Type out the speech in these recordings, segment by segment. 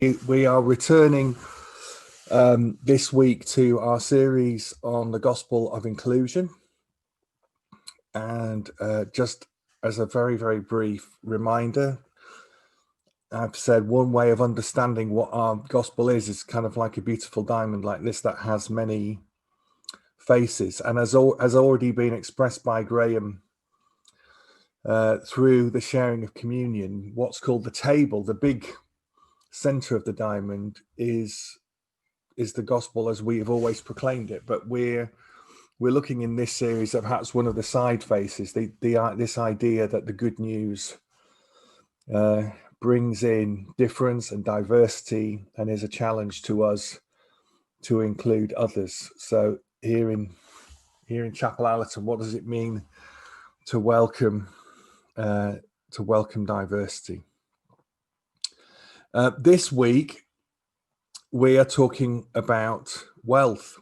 We are returning this week to our series on the Gospel of Inclusion. And just as a very, very brief reminder, I've said one way of understanding what our gospel is kind of like a beautiful diamond like this that has many faces, and has already been expressed by Graham through the sharing of communion. What's called the table, the big center of the diamond, is the gospel as we have always proclaimed it. But we're looking in this series at perhaps one of the side faces, this idea that the good news brings in difference and diversity and is a challenge to us to include others. So here in Chapel Allerton, what does it mean to welcome diversity? This week we are talking about wealth,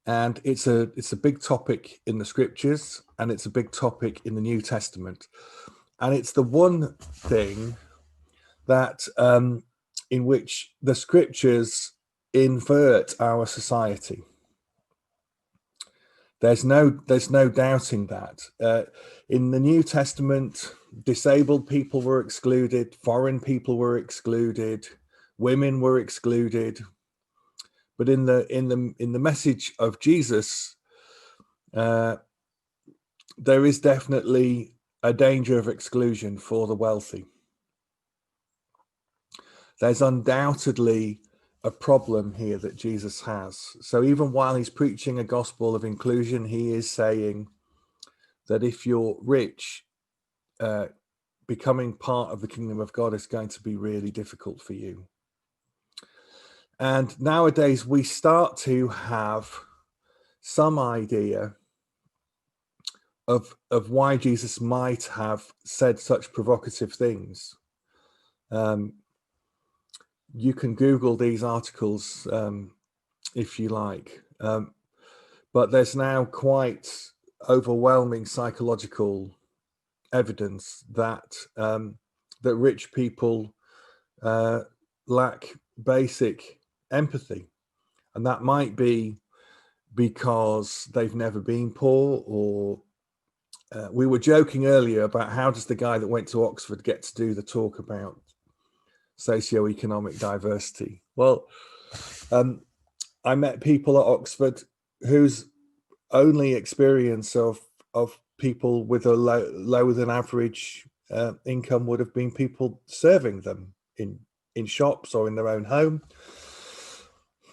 and it's a big topic in the scriptures, and it's a big topic in the New Testament, and it's the one thing that in which the scriptures invert our society. There's no doubting that. In the New Testament, disabled people were excluded, foreign people were excluded, women were excluded. But in the message of Jesus, there is definitely a danger of exclusion for the wealthy. There's undoubtedly a problem here that Jesus has. So even while he's preaching a gospel of inclusion, he is saying that if you're rich, becoming part of the kingdom of God is going to be really difficult for you. And nowadays we start to have some idea of why Jesus might have said such provocative things. You can Google these articles if you like, but there's now quite overwhelming psychological evidence that that rich people lack basic empathy, and that might be because they've never been poor, or we were joking earlier about how does the guy that went to Oxford get to do the talk about socioeconomic diversity. Well, I met people at Oxford whose only experience of people with a lower than average income would have been people serving them in shops or in their own home.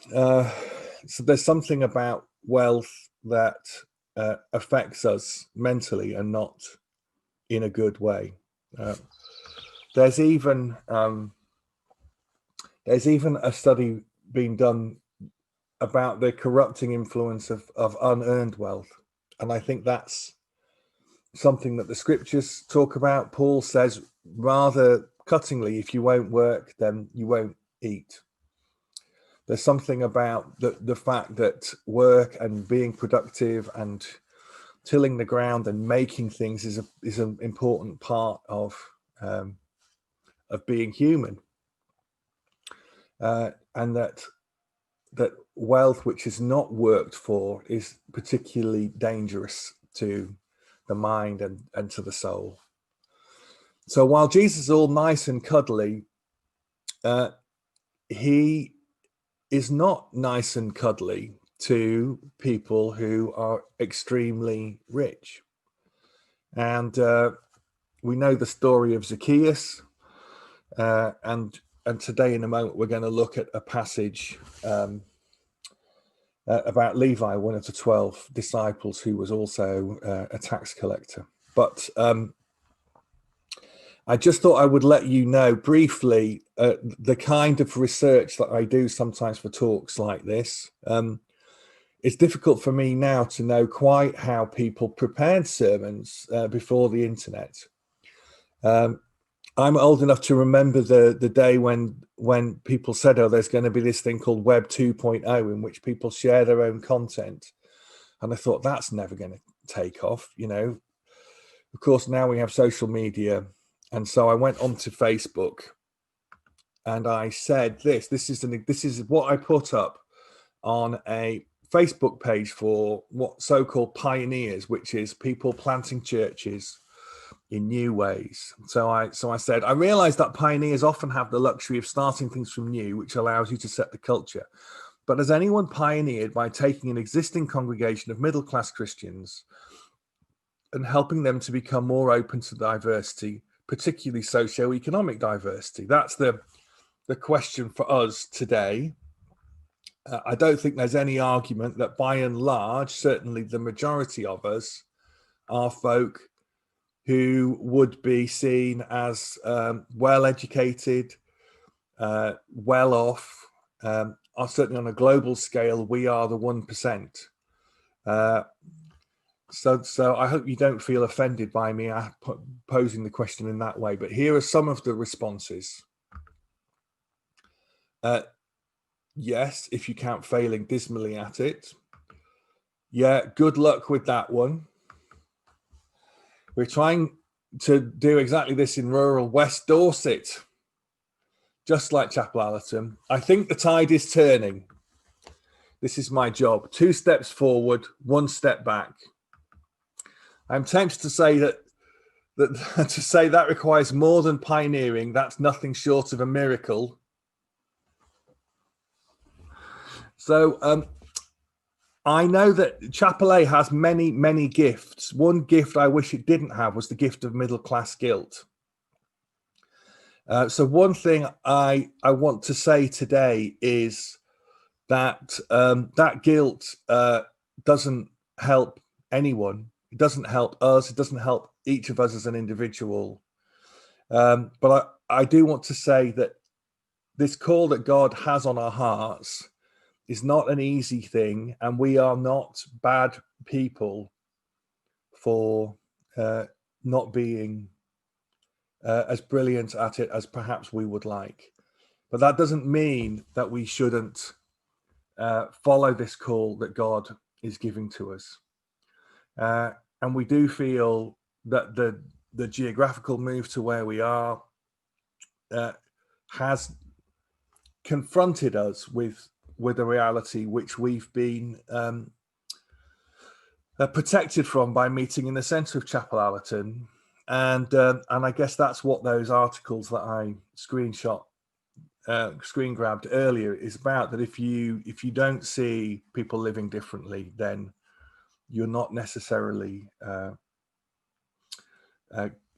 So there's something about wealth that affects us mentally and not in a good way. There's even a study being done about the corrupting influence of unearned wealth. And I think that's something that the scriptures talk about. Paul says rather cuttingly, if you won't work, then you won't eat. There's something about the fact that work and being productive and tilling the ground and making things is an important part of being human. And that wealth which is not worked for is particularly dangerous to the mind and to the soul. So while Jesus is all nice and cuddly, he is not nice and cuddly to people who are extremely rich. And we know the story of Zacchaeus, and today in a moment we're going to look at a passage about Levi, one of the 12 disciples who was also a tax collector. But I just thought I would let you know briefly the kind of research that I do sometimes for talks like this. It's difficult for me now to know quite how people prepared sermons before the internet. I'm old enough to remember the day when people said, oh, there's going to be this thing called Web 2.0 in which people share their own content. And I thought, that's never going to take off, you know. Of course, now we have social media. And so I went onto Facebook and I said this is what I put up on a Facebook page for what so-called pioneers, which is people planting churches in new ways. So I said, I realize that pioneers often have the luxury of starting things from new, which allows you to set the culture. But has anyone pioneered by taking an existing congregation of middle-class Christians and helping them to become more open to diversity, particularly socio-economic diversity? That's the question for us today. I don't think there's any argument that by and large, certainly the majority of us are folk who would be seen as well-educated, well-off. Certainly on a global scale, we are the 1%. So I hope you don't feel offended by me posing the question in that way. But here are some of the responses. Yes, if you count failing dismally at it. Yeah, good luck with that one. We're trying to do exactly this in rural West Dorset, just like Chapel Allerton. I think the tide is turning. This is my job. 2 steps forward, 1 step back. I'm tempted to say that requires more than pioneering. That's nothing short of a miracle. So I know that Chapel A has many, many gifts. One gift I wish it didn't have was the gift of middle-class guilt. So one thing I want to say today is that that guilt doesn't help anyone. It doesn't help us. It doesn't help each of us as an individual. But I do want to say that this call that God has on our hearts is not an easy thing, and we are not bad people for not being as brilliant at it as perhaps we would like. But that doesn't mean that we shouldn't follow this call that God is giving to us. And we do feel that the geographical move to where we are has confronted us with a reality which we've been protected from by meeting in the centre of Chapel Allerton. And I guess that's what those articles that I screen grabbed earlier is about, that if you don't see people living differently, then you're not necessarily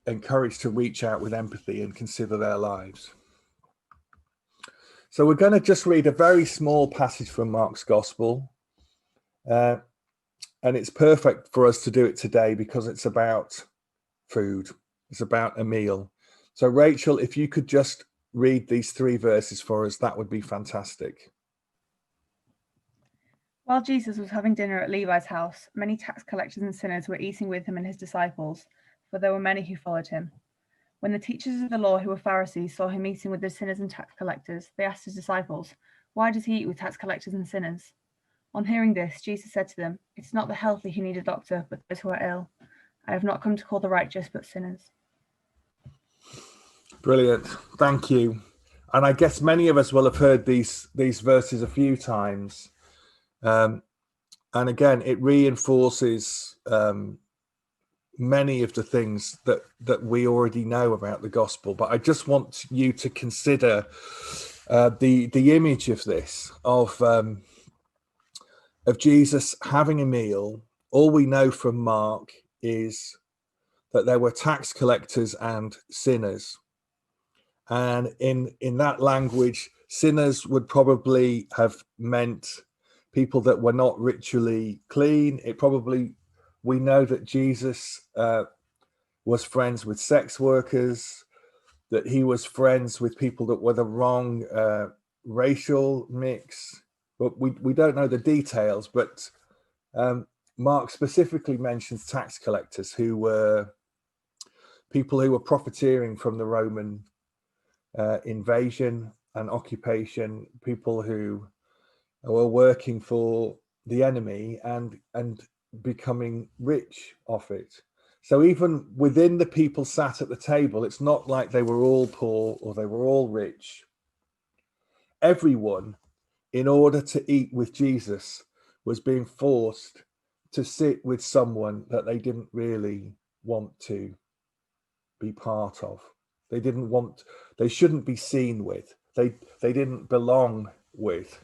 encouraged to reach out with empathy and consider their lives. So we're going to just read a very small passage from Mark's Gospel. And it's perfect for us to do it today because it's about food. It's about a meal. So Rachel, if you could just read these 3 verses for us, that would be fantastic. While Jesus was having dinner at Levi's house, many tax collectors and sinners were eating with him and his disciples, for there were many who followed him. When the teachers of the law who were Pharisees saw him eating with the sinners and tax collectors, they asked his disciples, "Why does he eat with tax collectors and sinners?" On hearing this, Jesus said to them, "It's not the healthy who need a doctor, but those who are ill. I have not come to call the righteous, but sinners." Brilliant. Thank you. And I guess many of us will have heard these verses a few times. And again, it reinforces many of the things that we already know about the gospel. But I just want you to consider the image of this, of Jesus having a meal. All we know from Mark is that there were tax collectors and sinners. And in that language, sinners would probably have meant people that were not ritually clean. We know that Jesus was friends with sex workers, that he was friends with people that were the wrong racial mix, but we don't know the details. But Mark specifically mentions tax collectors, who were people who were profiteering from the Roman invasion and occupation, people who were working for the enemy and becoming rich off it. So even within the people sat at the table, it's not like they were all poor or they were all rich. everyone, in order to eat with Jesus, was being forced to sit with someone that they didn't really want to be part of. They shouldn't be seen with. They didn't belong with.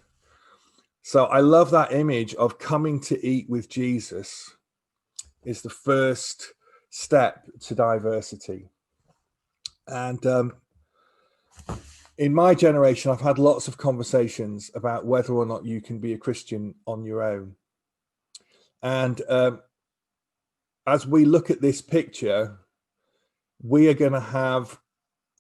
So I love that image of coming to eat with Jesus is the first step to diversity. And in my generation, I've had lots of conversations about whether or not you can be a Christian on your own. And as we look at this picture, we are going to have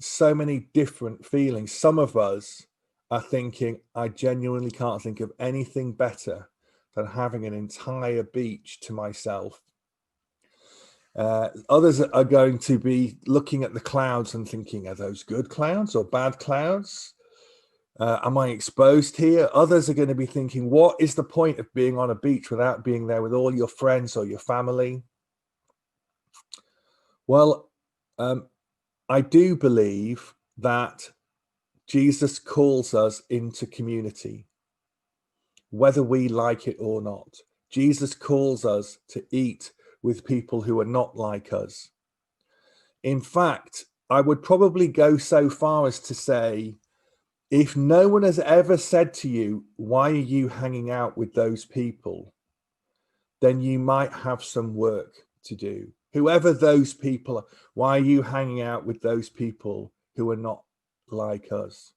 so many different feelings. Some of us are thinking, I genuinely can't think of anything better than having an entire beach to myself. Others are going to be looking at the clouds and thinking, are those good clouds or bad clouds? Am I exposed here? Others are going to be thinking, what is the point of being on a beach without being there with all your friends or your family? Well, I do believe that Jesus calls us into community, whether we like it or not. Jesus calls us to eat with people who are not like us. In fact, I would probably go so far as to say, if no one has ever said to you, why are you hanging out with those people? Then you might have some work to do. Whoever those people are, why are you hanging out with those people who are not like us?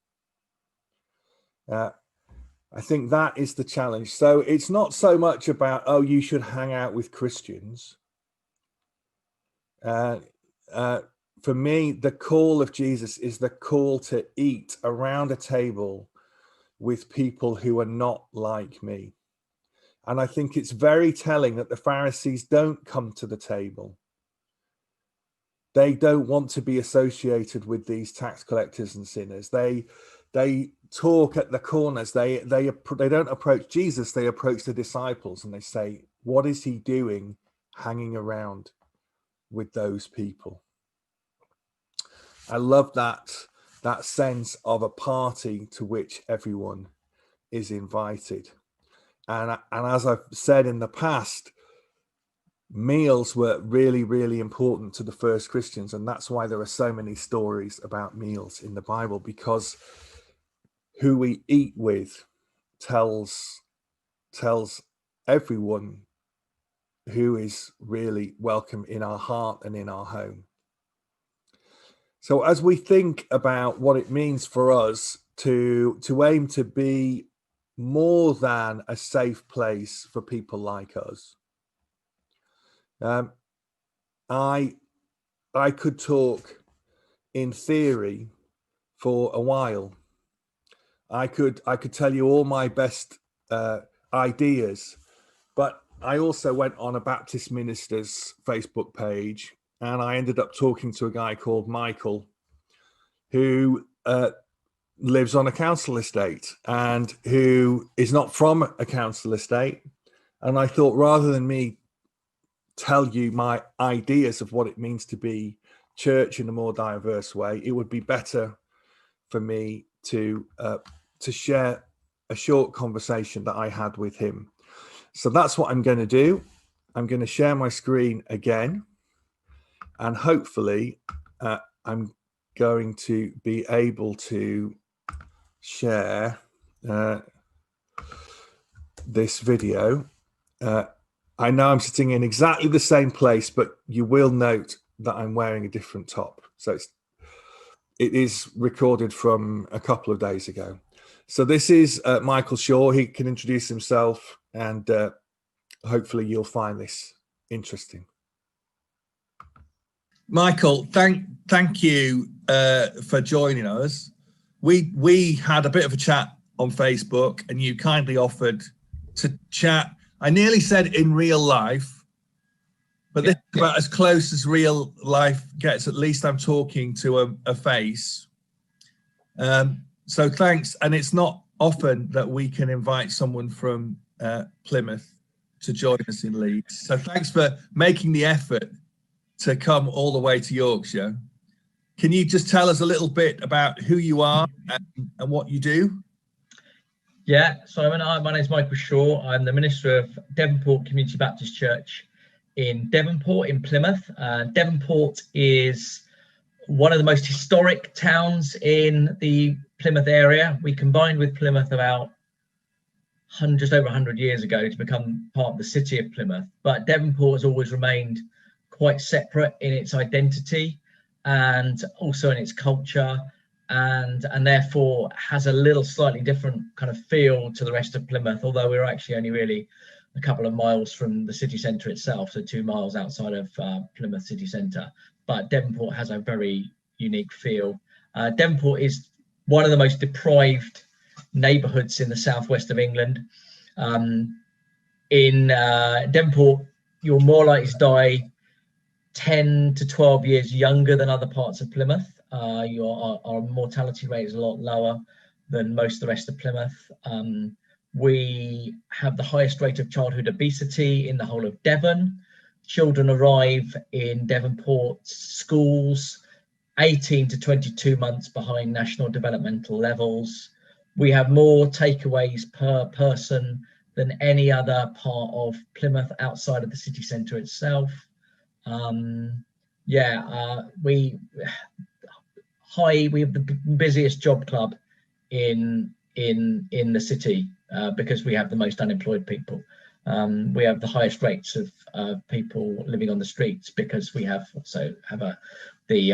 I think that is the challenge. So it's not so much about, oh, you should hang out with Christians. For me, the call of Jesus is the call to eat around a table with people who are not like me. And I think it's very telling that the Pharisees don't come to the table. They don't want to be associated with these tax collectors and sinners. They talk at the corners. They don't approach Jesus. They approach the disciples and they say, what is he doing hanging around with those people? I love that sense of a party to which everyone is invited. And as I've said in the past, meals were really, really important to the first Christians. And that's why there are so many stories about meals in the Bible, because who we eat with tells everyone who is really welcome in our heart and in our home. So as we think about what it means for us to aim to be more than a safe place for people like us, I could talk in theory for a while. I could tell you all my best ideas, but I also went on a Baptist minister's Facebook page, and I ended up talking to a guy called Michael, who lives on a council estate and who is not from a council estate. And I thought, rather than me tell you my ideas of what it means to be church in a more diverse way, it would be better for me to share a short conversation that I had with him. So that's what I'm going to do. I'm going to share my screen again, and hopefully I'm going to be able to share this video. I know I'm sitting in exactly the same place, but you will note that I'm wearing a different top. So it is recorded from a couple of days ago. So this is Michael Shaw. He can introduce himself, and hopefully you'll find this interesting. Michael, thank you for joining us. We had a bit of a chat on Facebook, and you kindly offered to chat. I nearly said in real life, but this is about as close as real life gets. At least I'm talking to a face. So thanks. And it's not often that we can invite someone from Plymouth to join us in Leeds. So thanks for making the effort to come all the way to Yorkshire. Can you just tell us a little bit about who you are and what you do? Yeah, Simon, my name is Michael Shaw. I'm the minister of Devonport Community Baptist Church in Devonport, in Plymouth. Devonport is one of the most historic towns in the Plymouth area. We combined with Plymouth about just over 100 years ago to become part of the city of Plymouth. But Devonport has always remained quite separate in its identity and also in its culture, and therefore has a little slightly different kind of feel to the rest of Plymouth, although we're actually only really a couple of miles from the city centre itself, so 2 miles outside of Plymouth city centre. But Devonport has a very unique feel. Devonport is one of the most deprived neighbourhoods in the southwest of England. In Devonport, you're more likely to die 10 to 12 years younger than other parts of Plymouth. Our mortality rate is a lot lower than most of the rest of Plymouth. We have the highest rate of childhood obesity in the whole of Devon. Children arrive in Devonport schools 18 to 22 months behind national developmental levels. We have more takeaways per person than any other part of Plymouth outside of the city centre itself. We have the busiest job club in the city because we have the most unemployed people. We have the highest rates of people living on the streets because we have the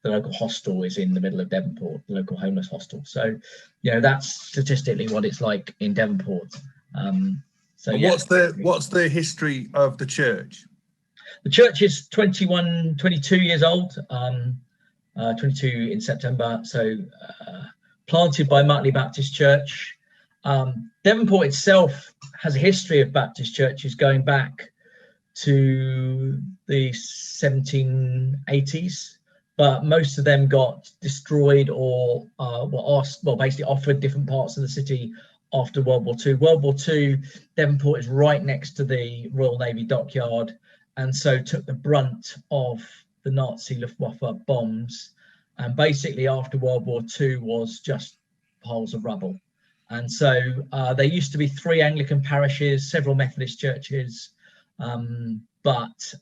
local hostel is in the middle of Devonport, the local homeless hostel. So, that's statistically what it's like in Devonport. What's the history of the church? The church is 22 years old, 22 in September. So planted by Martley Baptist Church. Devonport itself has a history of Baptist churches going back to the 1780s, but most of them got destroyed or basically offered different parts of the city after World War II. World War II, Devonport is right next to the Royal Navy dockyard, and so took the brunt of the Nazi Luftwaffe bombs. And basically after World War II was just piles of rubble. And so there used to be 3 Anglican parishes, several Methodist churches, but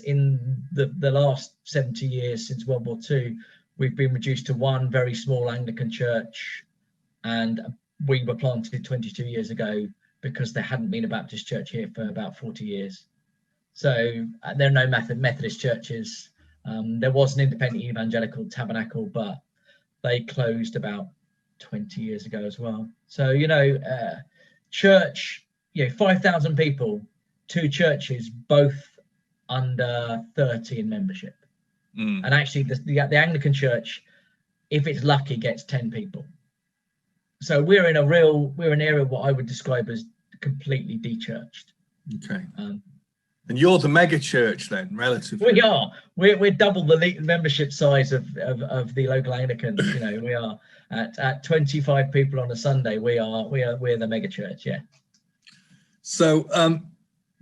in the last 70 years since World War II, we've been reduced to 1 very small Anglican church, and we were planted 22 years ago because there hadn't been a Baptist church here for about 40 years. So there are no Methodist churches. There was an independent evangelical Tabernacle, but they closed about 20 years ago as well. So, church, 5,000 people, 2 churches, both under 30 in membership. And actually the Anglican church, if it's lucky, gets 10 people. So we're in an area of what I would describe as completely de-churched. Okay. And you're the mega church then, relatively. We are. We're double the membership size of the local Anglicans. We are at 25 people on a Sunday. We're the mega church. Yeah. So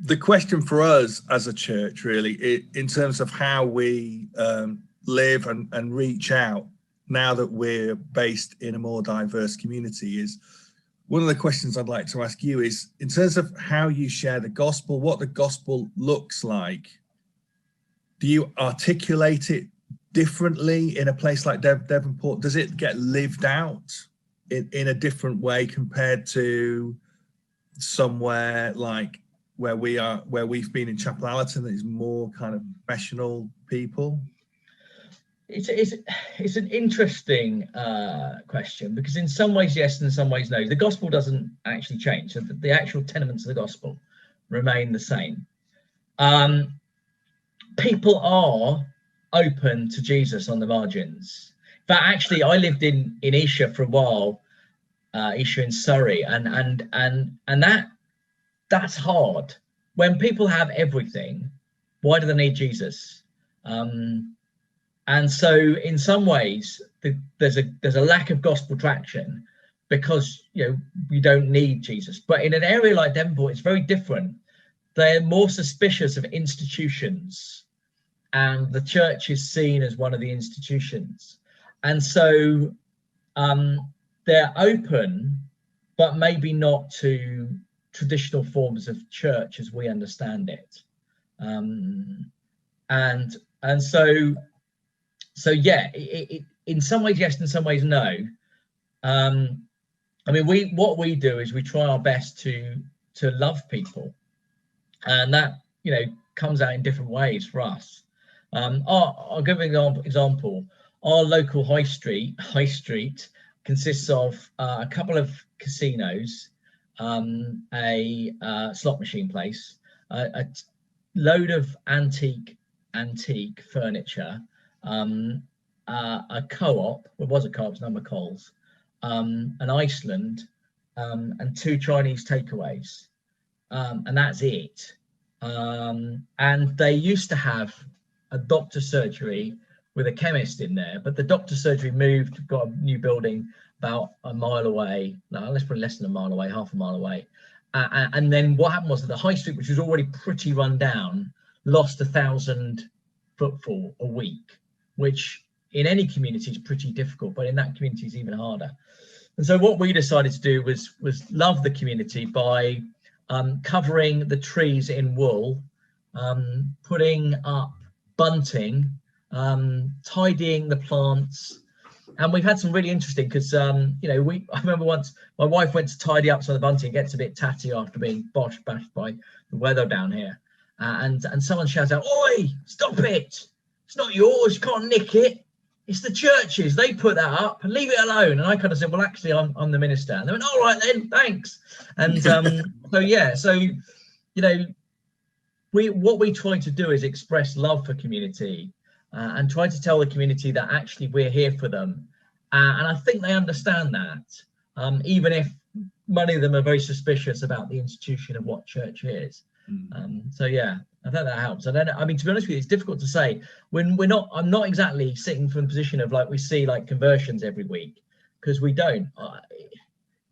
the question for us as a church, really, in terms of how we live and reach out now that we're based in a more diverse community, is one of the questions I'd like to ask you is, in terms of how you share the gospel, what the gospel looks like, do you articulate it differently in a place like Devonport? Does it get lived out in a different way compared to somewhere like where we've been in Chapel Allerton, that is more kind of professional people? It's an interesting question, because in some ways yes, and in some ways no. The gospel doesn't actually change. So the actual tenements of the gospel remain the same. People are open to Jesus on the margins. But actually, I lived in Esher for a while, Esher in Surrey, and that's hard. When people have everything, why do they need Jesus? And so in some ways there's a lack of gospel traction because we don't need Jesus. But in an area like Devonport, it's very different. They're more suspicious of institutions, and the church is seen as one of the institutions. And so they're open, but maybe not to traditional forms of church as we understand it. And so yeah, in some ways yes, in some ways no. I mean, what we do is we try our best to love people, and that, you know, comes out in different ways for us. I'll give an example. Our local high street consists of a couple of casinos, a slot machine place, a load of antique furniture, a co-op. It was a co-op, it's now McColl's, an Iceland, and 2 Chinese takeaways, and that's it. And they used to have a doctor's surgery with a chemist in there, but the doctor's surgery moved, got a new building about a mile away. No, let's put less than a mile away, half a mile away. And then what happened was that the high street, which was already pretty run down, lost 1,000 footfall a week, which in any community is pretty difficult, but in that community is even harder. And so what we decided to do was love the community by covering the trees in wool, putting up bunting, tidying the plants. And we've had some really interesting, because you know, I remember once my wife went to tidy up some of the bunting. It gets a bit tatty after being bashed by the weather down here, and someone shouts out, "Oi, stop it, it's not yours, you can't nick it, it's the church's, they put that up, leave it alone." And I kind of said, "Well, actually, I'm the minister." And they went, "All right then, thanks." And so yeah, so, you know, what we try to do is express love for community, and try to tell the community that actually we're here for them. And I think they understand that, even if many of them are very suspicious about the institution of what church is. So yeah, I think that helps. And then, I mean, to be honest with you, it's difficult to say when I'm not exactly sitting from the position of like, we see like conversions every week, because we don't.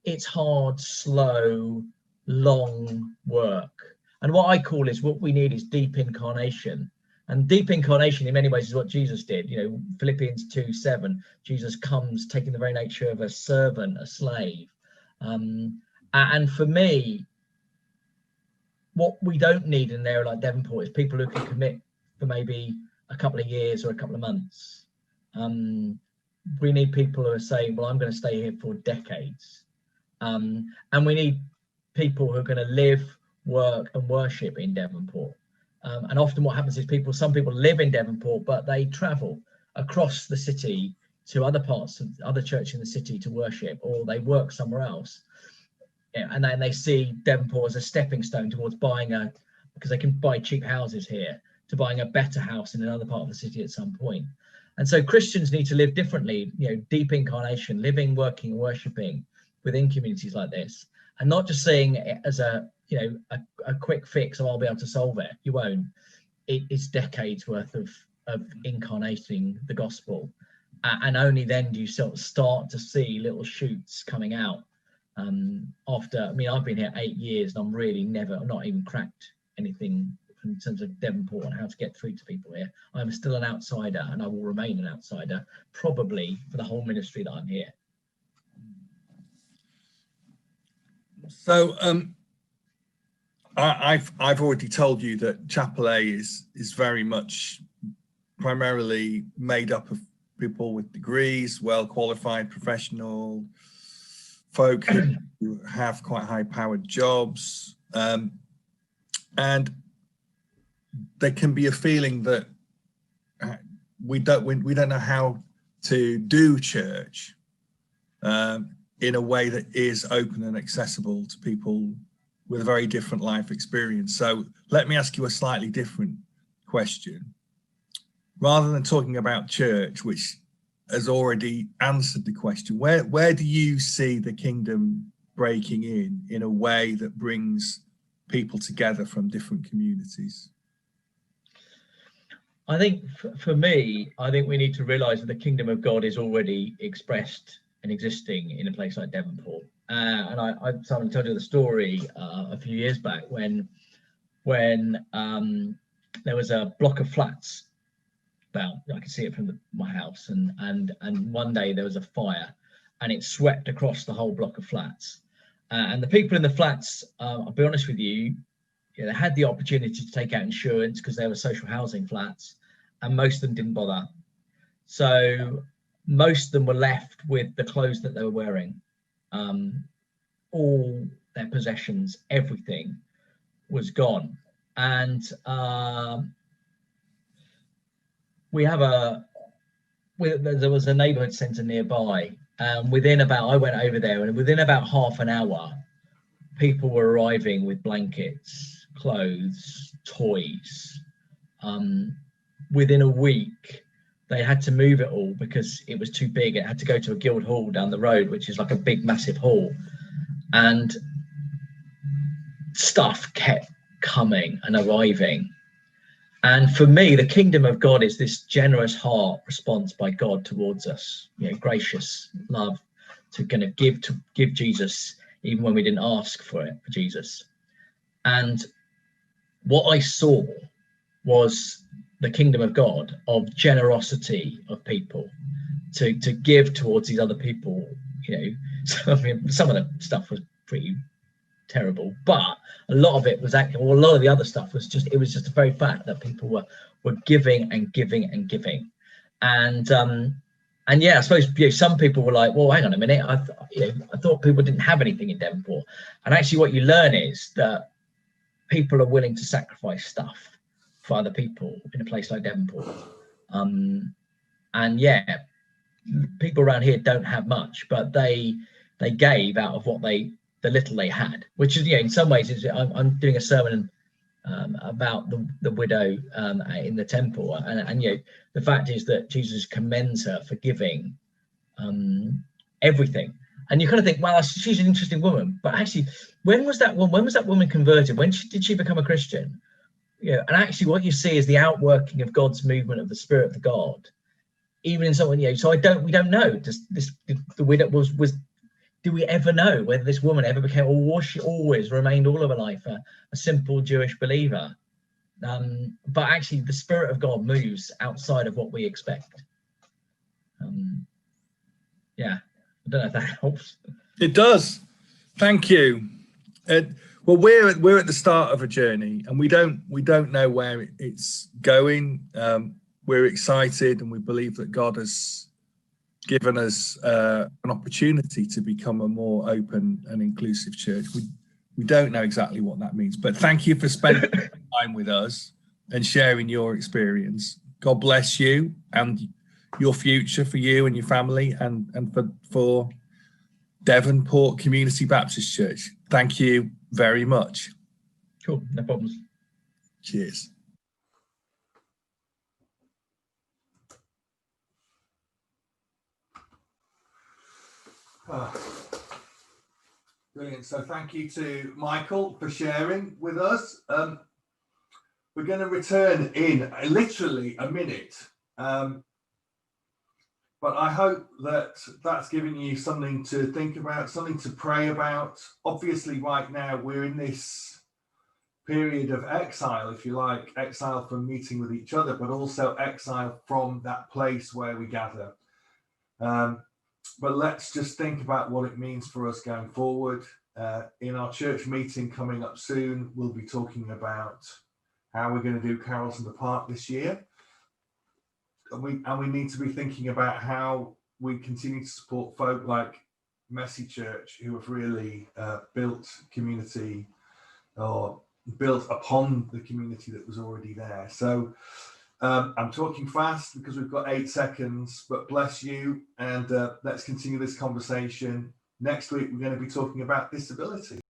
It's hard, slow, long work. And what I call is, what we need is deep incarnation. And deep incarnation in many ways is what Jesus did. You know, Philippians 2:7, Jesus comes taking the very nature of a servant, a slave. And for me, what we don't need in an area like Devonport is people who can commit for maybe a couple of years or a couple of months. We need people who are saying, well, I'm going to stay here for decades. And we need people who are going to live, work and worship in Devonport. And often what happens is some people live in Devonport, but they travel across the city to other parts of other churches in the city to worship, or they work somewhere else. And then they see Devonport as a stepping stone towards buying because they can buy cheap houses here, to buying a better house in another part of the city at some point. And so Christians need to live differently, you know, deep incarnation, living, working, worshiping within communities like this, and not just seeing it as a quick fix, or I'll be able to solve it. You won't. It's decades worth of incarnating the gospel, and only then do you sort of start to see little shoots coming out. After, I mean, I've been here 8 years, and I'm not even cracked anything in terms of Devonport and how to get through to people here. I'm still an outsider, and I will remain an outsider probably for the whole ministry that I'm here. So I've already told you that Chapel A is very much primarily made up of people with degrees, well qualified professional folk who have quite high powered jobs, and there can be a feeling that we don't know how to do church in a way that is open and accessible to people with a very different life experience. So let me ask you a slightly different question. Rather than talking about church, which has already answered the question, where do you see the kingdom breaking in a way that brings people together from different communities? I think for me, I think we need to realize that the kingdom of God is already expressed and existing in a place like Devonport. And I told you the story a few years back when there was a block of flats about, I can see it from my house, and one day there was a fire, and it swept across the whole block of flats. And the people in the flats, I'll be honest with you, they had the opportunity to take out insurance because they were social housing flats, and most of them didn't bother. So most of them were left with the clothes that they were wearing. All their possessions, everything was gone. And there was a neighborhood center nearby. I went over there, and within about half an hour, people were arriving with blankets, clothes, toys. Within a week, they had to move it all because it was too big. It had to go to a guild hall down the road, which is like a big, massive hall. And stuff kept coming and arriving. And for me, the kingdom of God is this generous heart response by God towards us, gracious love to kind of give Jesus, even when we didn't ask for it, for Jesus. And what I saw was the kingdom of God, of generosity of people to give towards these other people. So, I mean, some of the stuff was pretty terrible, but a lot of it was a lot of the other stuff was just the very fact that people were giving and giving and giving. And yeah, I suppose some people were like, well, hang on a minute, I thought people didn't have anything in Devonport. And actually what you learn is that people are willing to sacrifice stuff for other people in a place like Devonport. And yeah, people around here don't have much, but they gave out of the little they had, which is, in some ways, I'm doing a sermon about the widow in the temple, and the fact is that Jesus commends her for giving everything. And you kind of think, well, she's an interesting woman, but actually, when was that woman converted? When did she become a Christian? And actually, what you see is the outworking of God's movement of the Spirit of God, even in someone. So we don't know. The widow was. Do we ever know whether this woman ever became, or was she always remained all of her life a simple Jewish believer? But actually, the Spirit of God moves outside of what we expect. Yeah, I don't know if that helps. It does. Thank you. Well, we're at the start of a journey, and we don't know where it's going. We're excited, and we believe that God has given us an opportunity to become a more open and inclusive church. We don't know exactly what that means, but thank you for spending time with us and sharing your experience. God bless you and your future, for you and your family, and for Devonport Community Baptist Church. Thank you very much. Cool, no problems. Cheers. Brilliant. So thank you to Michael for sharing with us. We're going to return in literally a minute, but I hope that that's giving you something to think about, something to pray about. Obviously, right now we're in this period of exile, if you like, exile from meeting with each other, but also exile from that place where we gather. But let's just think about what it means for us going forward. In our church meeting coming up soon, we'll be talking about how we're going to do Carols in the Park this year. And we need to be thinking about how we continue to support folk like Messy Church, who have really built community, or built upon the community that was already there. So I'm talking fast because we've got 8 seconds, but bless you, and let's continue this conversation. Next week, we're going to be talking about disability.